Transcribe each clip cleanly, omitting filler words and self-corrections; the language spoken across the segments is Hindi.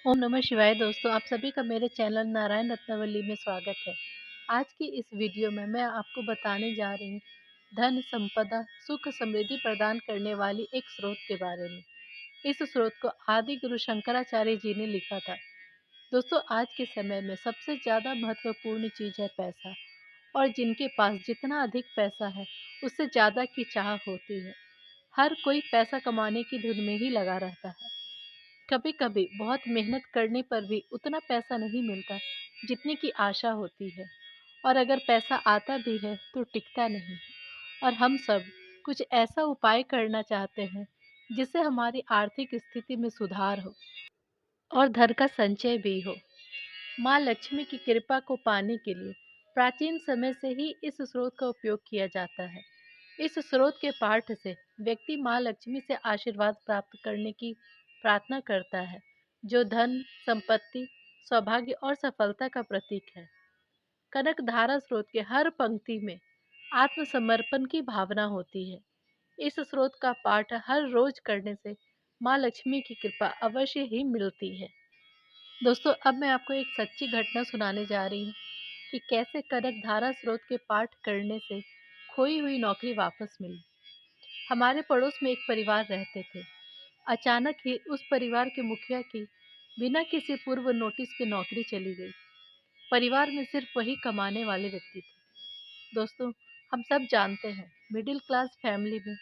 ओम नमः शिवाय दोस्तों, आप सभी का मेरे चैनल नारायण रत्नावली में स्वागत है। आज की इस वीडियो में मैं आपको बताने जा रही हूँ धन संपदा सुख समृद्धि प्रदान करने वाली एक स्रोत के बारे में। इस स्रोत को आदि गुरु शंकराचार्य जी ने लिखा था। दोस्तों, आज के समय में सबसे ज़्यादा महत्वपूर्ण चीज़ है पैसा। और जिनके पास जितना अधिक पैसा है उससे ज़्यादा की चाह होती है। हर कोई पैसा कमाने की धुन में ही लगा रहता है। कभी कभी बहुत मेहनत करने पर भी उतना पैसा नहीं मिलता जितने की आशा होती है। और अगर पैसा आता भी है तो टिकता नहीं। और हम सब कुछ ऐसा उपाय करना चाहते हैं जिससे हमारी आर्थिक स्थिति में सुधार हो और धन का संचय भी हो। माँ लक्ष्मी की कृपा को पाने के लिए प्राचीन समय से ही इस स्रोत का उपयोग किया जाता है। इस स्रोत के पाठ से व्यक्ति माँ लक्ष्मी से आशीर्वाद प्राप्त करने की प्रार्थना करता है, जो धन, संपत्ति, सौभाग्य और सफलता का प्रतीक है। कनक धारा स्रोत के हर पंक्ति में आत्मसमर्पण की भावना होती है। इस स्रोत का पाठ हर रोज करने से माँ लक्ष्मी की कृपा अवश्य ही मिलती है। दोस्तों, अब मैं आपको एक सच्ची घटना सुनाने जा रही हूँ कि कैसे कनक धारा स्रोत के पाठ करने से खोई हुई नौकरी वापस मिली। हमारे पड़ोस में एक परिवार रहते थे। अचानक ही उस परिवार के मुखिया की बिना किसी पूर्व नोटिस के नौकरी चली गई। परिवार में सिर्फ वही कमाने वाले व्यक्ति थे। दोस्तों, हम सब जानते हैं, मिडिल क्लास फैमिली में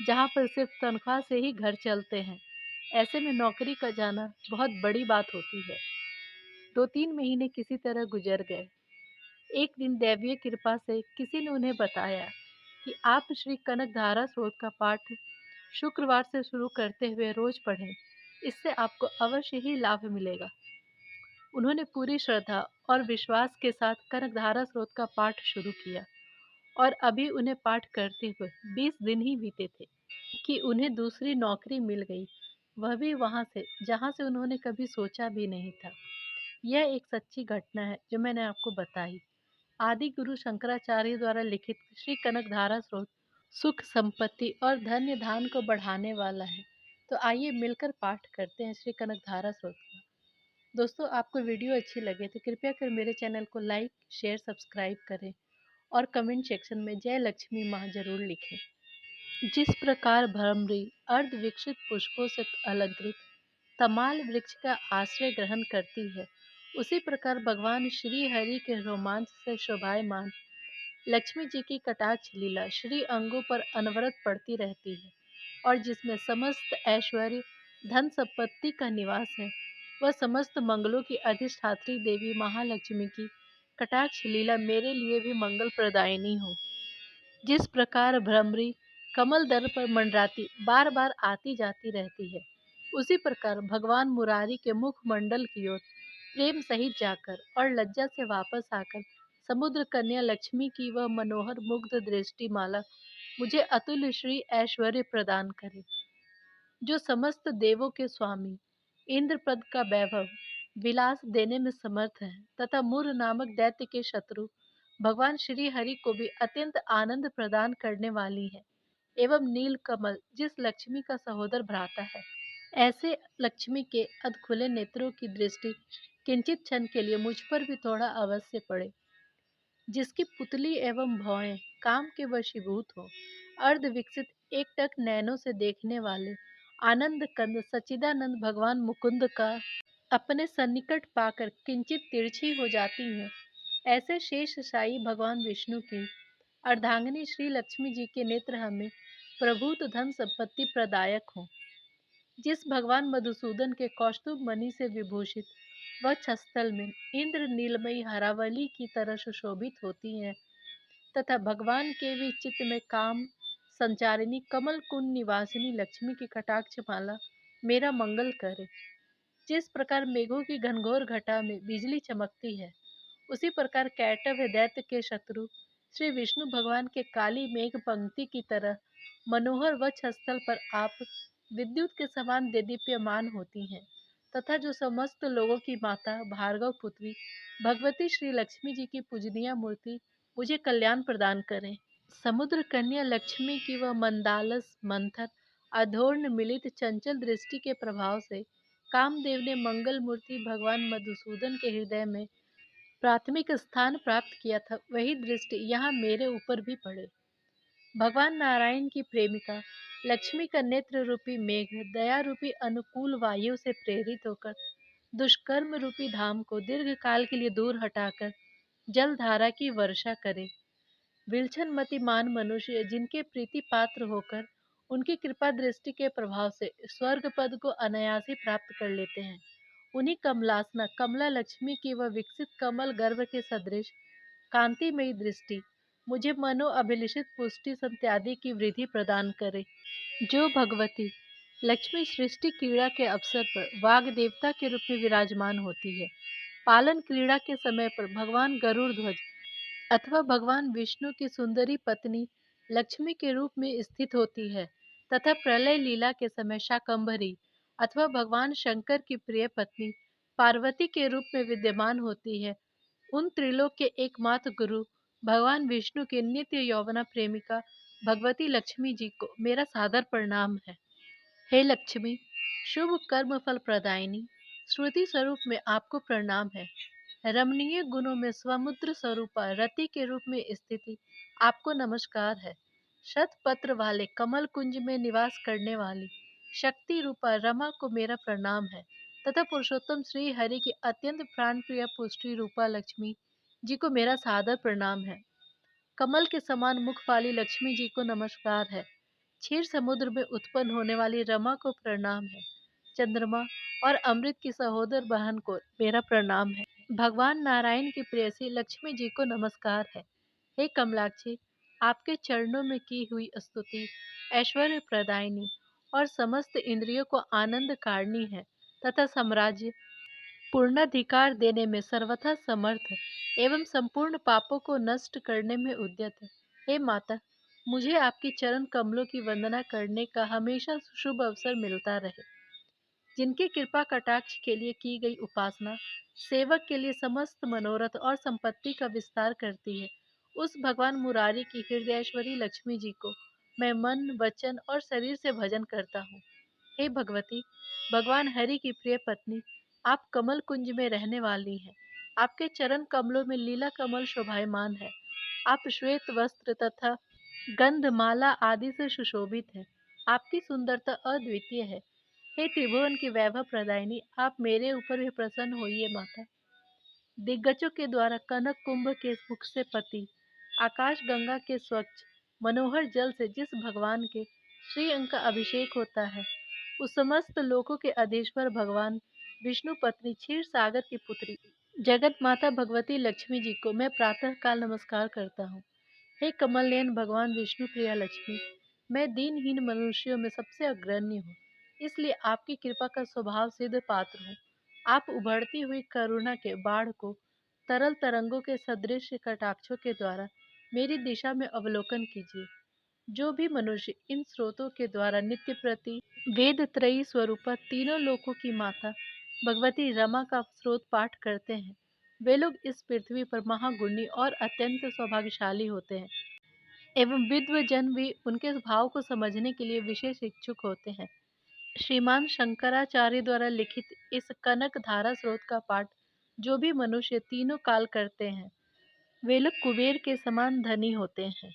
जहाँ पर सिर्फ तनख्वाह से ही घर चलते हैं, ऐसे में नौकरी का जाना बहुत बड़ी बात होती है। 2-3 महीने किसी तरह गुजर गए। एक दिन दैवीय कृपा से किसी ने उन्हें बताया कि आप श्री कनक धारा स्रोत का पाठ शुक्रवार से शुरू करते हुए रोज पढ़ें। इससे आपको अवश्य ही लाभ मिलेगा। उन्होंने पूरी श्रद्धा और विश्वास के साथ कनक धारा स्रोत का पाठ शुरू किया और अभी उन्हें पाठ करते हुए 20 दिन ही बीते थे कि उन्हें दूसरी नौकरी मिल गई, वह भी वहां से जहां से उन्होंने कभी सोचा भी नहीं था। यह एक सच्ची घटना है जो मैंने आपको बताई। आदि गुरु शंकराचार्य द्वारा लिखित श्री कनक धारा स्रोत सुख संपत्ति और धन्य धान को बढ़ाने वाला है। तो आइए मिलकर पाठ करते हैं श्री कनक धारा स्रोत का। दोस्तों, आपको वीडियो अच्छी लगे तो कृपया कर मेरे चैनल को लाइक, शेयर, सब्सक्राइब करें और कमेंट सेक्शन में जय लक्ष्मी माँ जरूर लिखें। जिस प्रकार भ्रमरी अर्ध विकसित पुष्पों से अलंकृत तमाल वृक्ष का आश्रय ग्रहण करती है, उसी प्रकार भगवान श्री हरि के रोमांच से शोभायमान लक्ष्मी जी की कटाक्ष लीला श्री अंगों पर अनवरत पड़ती रहती है। और जिसमें समस्त ऐश्वर्य, धन संपत्ति का निवास है, वह समस्त मंगलों की अधिष्ठात्री देवी महालक्ष्मी की कटाक्ष लीला मेरे लिए भी मंगल प्रदायिनी हो। जिस प्रकार भ्रमरी कमल दर पर मंडराती बार बार आती जाती रहती है, उसी प्रकार भगवान मुरारी के मुख मंडल की ओर प्रेम सहित जाकर और लज्जा से वापस आकर समुद्र कन्या लक्ष्मी की वह मनोहर मुग्ध दृष्टि माला मुझे अतुल श्री ऐश्वर्य प्रदान करे। जो समस्त देवों के स्वामी, इंद्रपद का वैभव विलास देने में समर्थ है तथा मूर नामक दैत्य के शत्रु भगवान श्री हरि को भी अत्यंत आनंद प्रदान करने वाली है, एवं नील कमल जिस लक्ष्मी का सहोदर भ्राता है। ऐसे लक्ष्मी के अधखुले नेत्रों की दृष्टि किंचित क्षण के लिए मुझ पर भी थोड़ा अवश्य पड़े, जिसकी पुतली एवं भौहें काम के वशीभूत हो। अर्ध विकसित एकटक नैनों से देखने वाले आनंद कंद सच्चिदानंद भगवान मुकुंद का अपने सन्निकट पाकर किंचित तिरछी हो जाती हैं। ऐसे शेष शाही भगवान विष्णु की अर्धांगिनी श्री लक्ष्मी जी के नेत्र हमें प्रभुत धन संपत्ति प्रदायक हो। जिस भगवान मधुसूदन के कौस्तुभ मणि से विभूषित वह छस्थल में इंद्र नीलमयी हरावली की तरह सुशोभित होती हैं, तथा भगवान के भी चित्त में काम संचारिणी कमल कुंड निवासिनी लक्ष्मी की कटाक्ष माला मेरा मंगल करे। जिस प्रकार मेघों की घनघोर घटा में बिजली चमकती है, उसी प्रकार कैटव दैत्य के शत्रु श्री विष्णु भगवान के काली मेघ पंक्ति की तरह मनोहर वक्ष स्थल पर आप विद्युत के समान देदीप्यमान होती हैं, तथा जो समस्त लोगों की माता भार्गव पुत्री भगवती श्री लक्ष्मी जी की पूजनीय मूर्ति मुझे कल्याण प्रदान करें। समुद्र कन्या लक्ष्मी की वह मंदालस मंथर अधोर्ण मिलित चंचल दृष्टि के प्रभाव से कामदेव ने मंगल मूर्ति भगवान मधुसूदन के हृदय में प्राथमिक स्थान प्राप्त किया था, वही दृष्टि यहाँ मेरे ऊपर भी पड़े। भगवान नारायण की प्रेमिका लक्ष्मी का नेत्र रूपी मेघ दया रूपी अनुकूल वायु से प्रेरित होकर दुष्कर्म रूपी धाम को दीर्घ काल के लिए दूर हटाकर जल धारा की वर्षा करे। विलक्षण मतिमान मनुष्य जिनके प्रीति पात्र होकर उनकी कृपा दृष्टि के प्रभाव से स्वर्ग पद को अनायास ही प्राप्त कर लेते हैं, उन्हीं कमलासना कमला लक्ष्मी की वह विकसित कमल गर्भ के सदृश कांतिमयी दृष्टि मुझे मनो अभिलषित पुष्टि संत्यादि की वृद्धि प्रदान करे। जो भगवती लक्ष्मी सृष्टि क्रीड़ा के अवसर पर वाग देवता के रूप में विराजमान होती है, पालन क्रीड़ा के समय पर भगवान गरुड़ ध्वज अथवा भगवान विष्णु की सुंदरी पत्नी लक्ष्मी के रूप में स्थित होती है, तथा प्रलय लीला के समय शाकंभरी अथवा भगवान शंकर की प्रिय पत्नी पार्वती के रूप में विद्यमान होती है, उन त्रिलोक के एकमात्र गुरु भगवान विष्णु की नित्य यौवना प्रेमिका भगवती लक्ष्मी जी को मेरा सादर प्रणाम है। हे लक्ष्मी, शुभ कर्म फल प्रदायिनी, श्रुति स्वरूप में आपको प्रणाम है। रमणीय गुणों में समुद्र स्वरूपा रति के रूप में स्थिति आपको नमस्कार है। शत पत्र वाले कमल कुंज में निवास करने वाली शक्ति रूपा रमा को मेरा प्रणाम है, तथा पुरुषोत्तम श्री हरि की अत्यंत प्राण प्रिय पुष्टि रूपा लक्ष्मी जी को मेरा सादर प्रणाम है। कमल के समान मुख वाली लक्ष्मी जी को नमस्कार है। क्षीर समुद्र में उत्पन्न होने वाली रमा को प्रणाम है। चंद्रमा और अमृत की सहोदर बहन को मेरा प्रणाम है। भगवान नारायण की प्रेयसी लक्ष्मी जी को नमस्कार है। हे कमलाक्षी, आपके चरणों में की हुई स्तुति ऐश्वर्य प्रदायिनी और समस्त इंद्रियों को आनंद कारणी है, तथा साम्राज्य पूर्णाधिकार देने में सर्वथा समर्थ एवं संपूर्ण पापों को नष्ट करने में उद्यत है। हे माता, मुझे आपकी चरण कमलों की वंदना करने का हमेशा शुभ अवसर मिलता रहे। जिनकी कृपा कटाक्ष के लिए की गई उपासना सेवक के लिए समस्त मनोरथ और संपत्ति का विस्तार करती है, उस भगवान मुरारी की हृदयेश्वरी लक्ष्मी जी को मैं मन वचन और शरीर से भजन करता हूँ। हे भगवती, भगवान हरि की प्रिय पत्नी, आप कमल कुंज में रहने वाली हैं। आपके चरण कमलों में लीला कमल शोभायमान है। आप श्वेत वस्त्र तथा गंधमाला आदि से सुशोभित हैं। आपकी सुंदरता अद्वितीय है। हे त्रिभुवन की वैभव प्रदायिनी, आप मेरे ऊपर भी प्रसन्न होइए माता। दिग्गजों के द्वारा कनक कुंभ के मुख से पति आकाश गंगा के स्वच्छ मनोहर जल से जिस भगवान के श्री अंग का अभिषेक होता है, उस समस्त लोकों के अधीश्वर भगवान विष्णु पत्नी क्षीर सागर की पुत्री जगत माता भगवती लक्ष्मी जी को मैं प्रातः काल नमस्कार करता हूँ। हे कमल नयन भगवान विष्णु प्रिया लक्ष्मी, मैं दीनहीन मनुष्यों में सबसे अग्रणी हूँ, इसलिए आपकी कृपा का स्वभाव सिद्ध पात्र हूँ। आप उभरती हुई करुणा के बाढ़ को तरल तरंगों के सदृश कटाक्षों के द्वारा मेरी दिशा में अवलोकन कीजिए। जो भी मनुष्य इन स्रोतों के द्वारा नित्य प्रति वेद त्रयी स्वरूपा तीनों लोकों की माता भगवती रमा का स्रोत पाठ करते हैं, वे लोग इस पृथ्वी पर महागुणी और अत्यंत सौभाग्यशाली होते हैं, एवं विद्वजन भी उनके भाव को समझने के लिए विशेष इच्छुक होते हैं। श्रीमान शंकराचार्य द्वारा लिखित इस कनक धारा स्रोत का पाठ जो भी मनुष्य तीनों काल करते हैं, वे लोग कुबेर के समान धनी होते हैं।